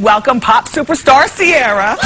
welcome pop superstar Ciara.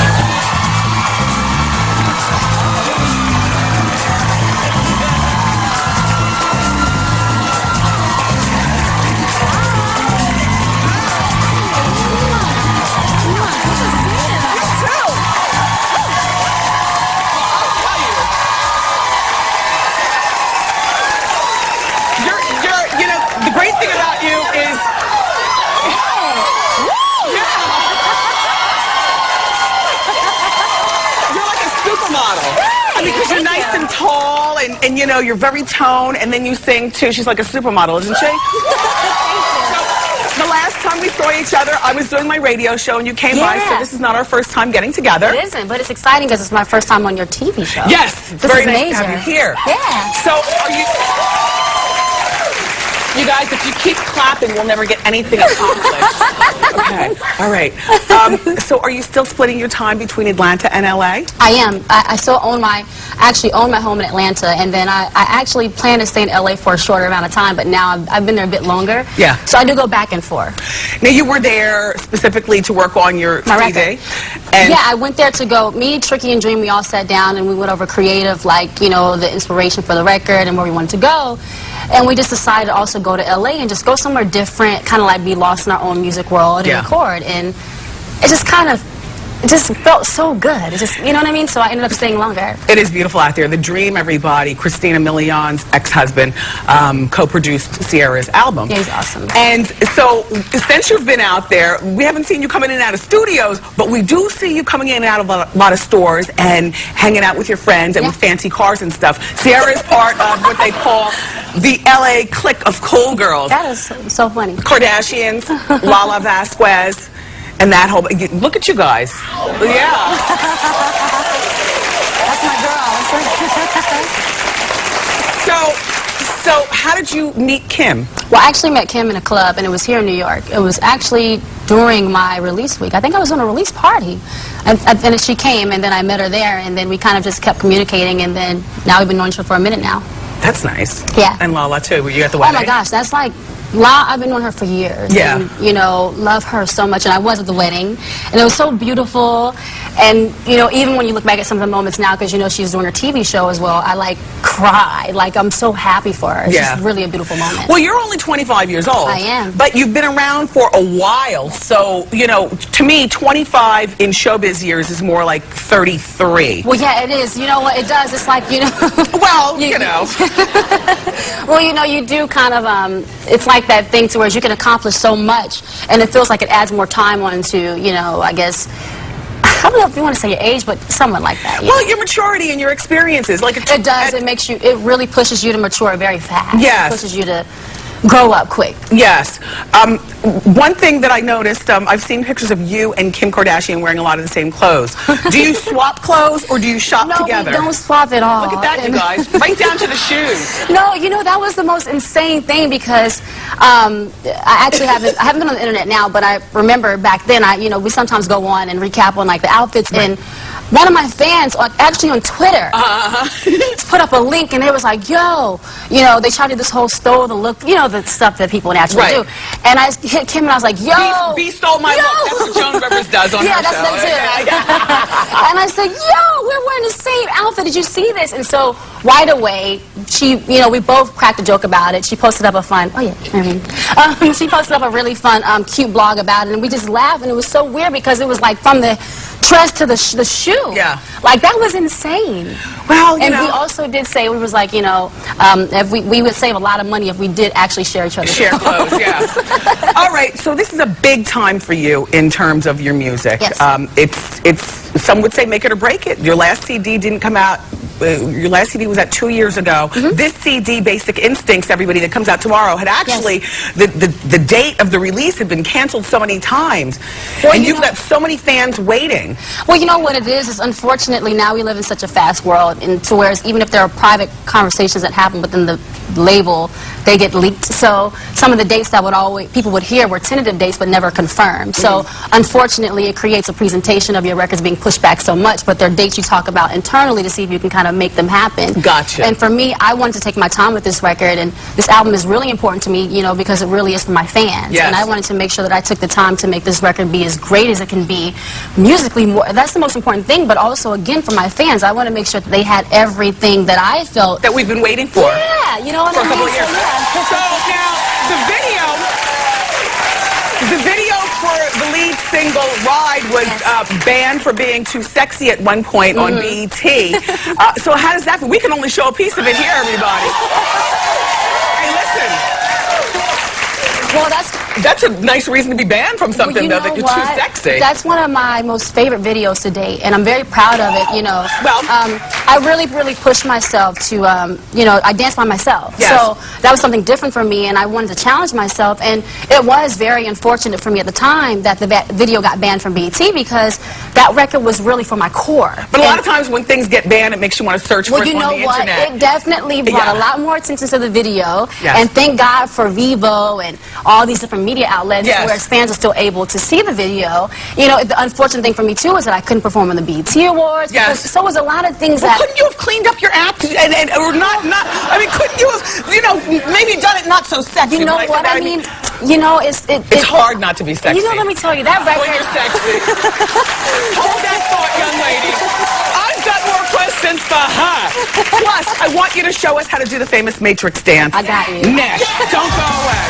Because you're nice and tall, and you know, you're very toned, and then you sing too. She's like a supermodel, isn't she? So, the last time we saw each other, I was doing my radio show, and you came by, so this is not our first time getting together. It isn't, but it's exciting because it's my first time on your TV show. Yes, it's very nice to have you here. Yeah. So, are you... You guys, if you keep clapping, we'll never get anything accomplished. Okay, all right. So are you still splitting your time between Atlanta and LA? I am. I still own actually own my home in Atlanta, and then I actually plan to stay in LA for a shorter amount of time, but now I've been there a bit longer. Yeah. So I do go back and forth. Now you were there specifically to work on your CD? And yeah, I went there to go, me, Tricky, and Dream, we all sat down and we went over creative, like, you know, the inspiration for the record and where we wanted to go. And we just decided to also go to LA and just go somewhere different, kind of like be lost in our own music world and record. And it just kind of, it just felt so good. It just, you know what I mean? So I ended up staying longer. It is beautiful out there. The Dream, everybody, Christina Milian's ex-husband, co-produced Ciara's album. Yeah, he's awesome. And so, since you've been out there, we haven't seen you coming in and out of studios, but we do see you coming in and out of a lot of stores and hanging out with your friends and with fancy cars and stuff. Ciara is part of what they call the LA clique of cool girls. That is so funny. Kardashians, Lala Vasquez, and that whole... Look at you guys. Yeah. That's my girl. So how did you meet Kim? Well, I actually met Kim in a club, and it was here in New York. It was actually during my release week. I think I was on a release party. And she came, and then I met her there, and then we kind of just kept communicating, and then now we've been knowing each other for a minute now. That's nice. Yeah. And Lala, too. Were you at the wedding? Oh, my gosh. That's like... I've been knowing her for years. Yeah. And, you know, love her so much. And I was at the wedding. And it was so beautiful. And, you know, even when you look back at some of the moments now, because, you know, she's doing her TV show as well, I, like, cried. Like, I'm so happy for her. It's just really a beautiful moment. Well, you're only 25 years old. I am. But you've been around for a while. So, you know, to me, 25 in showbiz years is more like 33. Well, yeah, it is. You know what? It does. It's like, you know... Well, you know. Well, you know, you do kind of, it's like that thing to where you can accomplish so much, and it feels like it adds more time onto, you know, I guess, I don't know if you want to say your age, but somewhat like that. Well, your maturity and your experiences. Like it does. It makes you, it really pushes you to mature very fast. Yes. It pushes you to grow up quick. Yes. One thing that I noticed, I've seen pictures of you and Kim Kardashian wearing a lot of the same clothes. Do you swap clothes or do you shop together? No, we don't swap at all. Look at that, you guys. Right down to the shoes. No, you know, that was the most insane thing because I haven't been on the internet now, but I remember back then, you know, we sometimes go on and recap on like the outfits, and one of my fans, actually on Twitter, put up a link, and they was like, yo, you know, they tried to do this whole stole the look, you know, the stuff that people naturally do. And I hit Kim and I was like, yo. B stole my look. That's what Joan Rivers does on her show. Yeah, that's what they do. And I said, yo, we're wearing the same outfit. Did you see this? And so right away, she, you know, we both cracked a joke about it. She posted up a fun, she posted up a really fun, cute blog about it, and we just laughed, and it was so weird because it was like from the dress to the shoe. Yeah. Like, that was insane. Well, you know. And we also did say, we was like, you know, if we would save a lot of money if we did actually share each other's clothes. Yeah. All right, so this is a big time for you in terms of your music. Yes. It's some would say make it or break it. Your last CD didn't come out. Your last CD was out 2 years ago. This CD, Basic Instincts, everybody, that comes out tomorrow, had actually, the date of the release had been canceled so many times. Well, and you've got so many fans waiting. Well, you know what it is unfortunately now we live in such a fast world, and to whereas even if there are private conversations that happen within the label, they get leaked. So some of the dates that people would hear were tentative dates but never confirmed. So unfortunately it creates a presentation of your records being pushed back so much, but they're dates you talk about internally to see if you can kind kind of make them happen. Gotcha. And for me, I wanted to take my time with this record, and this album is really important to me, you know, because it really is for my fans. Yes. And I wanted to make sure that I took the time to make this record be as great as it can be musically. That's the most important thing, but also, again, for my fans, I want to make sure that they had everything that I felt that we've been waiting for. Yeah, you know what for I a couple mean? of years. So, yeah. So now the video for the lead single "Ride" was banned for being too sexy at one point on BET. So how does that feel? We can only show a piece of it here, everybody. Hey, listen. Well, that's a nice reason to be banned from something, though, that you're too sexy. That's one of my most favorite videos to date, and I'm very proud of it, you know. Well, I really pushed myself to, you know, I danced by myself. Yes. So that was something different for me, and I wanted to challenge myself, and it was very unfortunate for me at the time that the video got banned from BET, because that record was really for my core. But a lot of times when things get banned, it makes you want to search for it on the internet. It definitely brought a lot more attention to the video, Yes. and thank God for Vivo and all these different media outlets where fans are still able to see the video. You know, the unfortunate thing for me too is that I couldn't perform on the BET Awards. Yes. So was a lot of things Well, couldn't you have cleaned up your act or not? I mean, couldn't you have, you know, maybe done it not so sexy? You know what I mean? You know, it's hard not to be sexy. You know, let me tell you, that record. When you're sexy. Hold that thought, young lady. I've got more questions for her. Plus, I want you to show us how to do the famous Matrix dance. I got you. Next. Don't go away.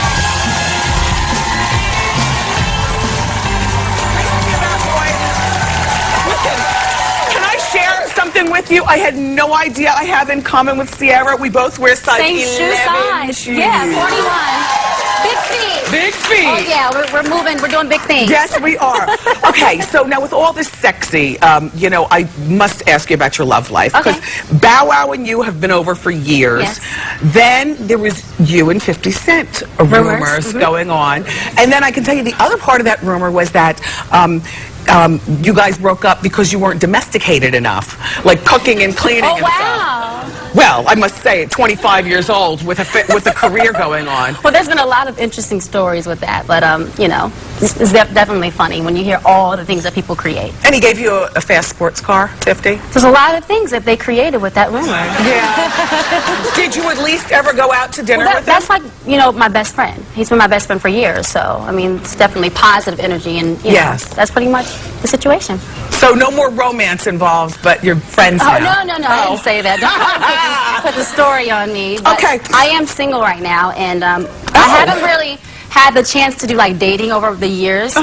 Something with you I had no idea I have in common with Ciara. We both wear size Same 11 shoe size. shoes. Yeah, 41. Big feet. Big feet. Oh yeah, we're moving. We're doing big things. Yes, we are. Okay, so now with all this sexy, you know, I must ask you about your love life, because Bow Wow and you have been over for years. Yes. Then there was you and 50 Cent rumors going on, and then I can tell you the other part of that rumor was that you guys broke up because you weren't domesticated enough, like cooking and cleaning and wow. stuff. Well, I must say, at 25 years old, with a career going on. Well, there's been a lot of interesting stories with that, but you know, it's definitely funny when you hear all the things that people create. And he gave you a fast sports car, 50? There's a lot of things that they created with that rumor. Yeah. Did you at least ever go out to dinner with him? That's like, you know, my best friend. He's been my best friend for years, so, I mean, it's definitely positive energy, and, you know, that's pretty much the situation. So no more romance involved, but you're friends now. No, I didn't say that. Don't put the story on me. But I am single right now, and I haven't really had the chance to do like dating over the years,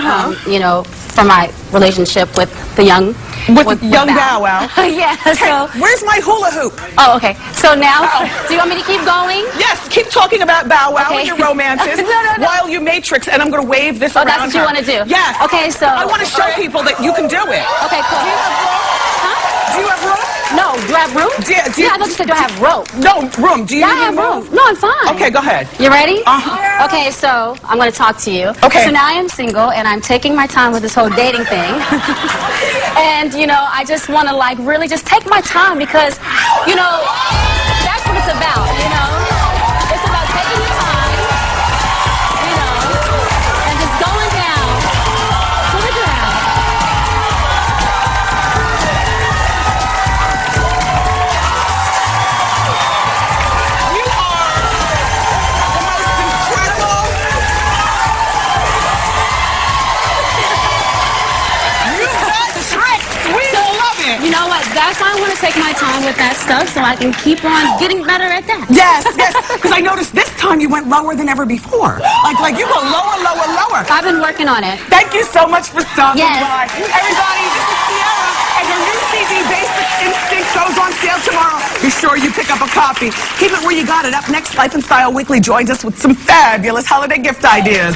you know, for my relationship with the young Bow Wow. Yeah. So where's my hula hoop? Oh, okay. So now, do you want me to keep going? Yes. Keep talking about Bow Wow and your romances while you Matrix, and I'm going to wave this around. Oh, that's what you want to do? Yes. Okay. So I want to show people that you can do it. Okay. Cool. Do you have room? No. Do I have room? Yeah, I thought you said do I have rope? No, room. Do you have room? No, I'm fine. Okay, go ahead. You ready? Okay, so I'm going to talk to you. Okay. So now I am single, and I'm taking my time with this whole dating thing. And, you know, I just want to, like, really just take my time because, you know, that's what it's about, you know? It's about taking your time, you know, and just going down to the ground. You are the most incredible. You've got tricks. We love it. You know what? That's why I want to take my time with that stuff so I can keep on getting better at that. Yes, because I noticed this time you went lower than ever before. Like you go lower, lower, lower. I've been working on it. Thank you so much for stopping by. Everybody, this is Ciara, and her new CD, Basic Instinct, goes on sale tomorrow. Be sure you pick up a copy. Keep it where you got it. Up next, Life and Style Weekly joins us with some fabulous holiday gift ideas.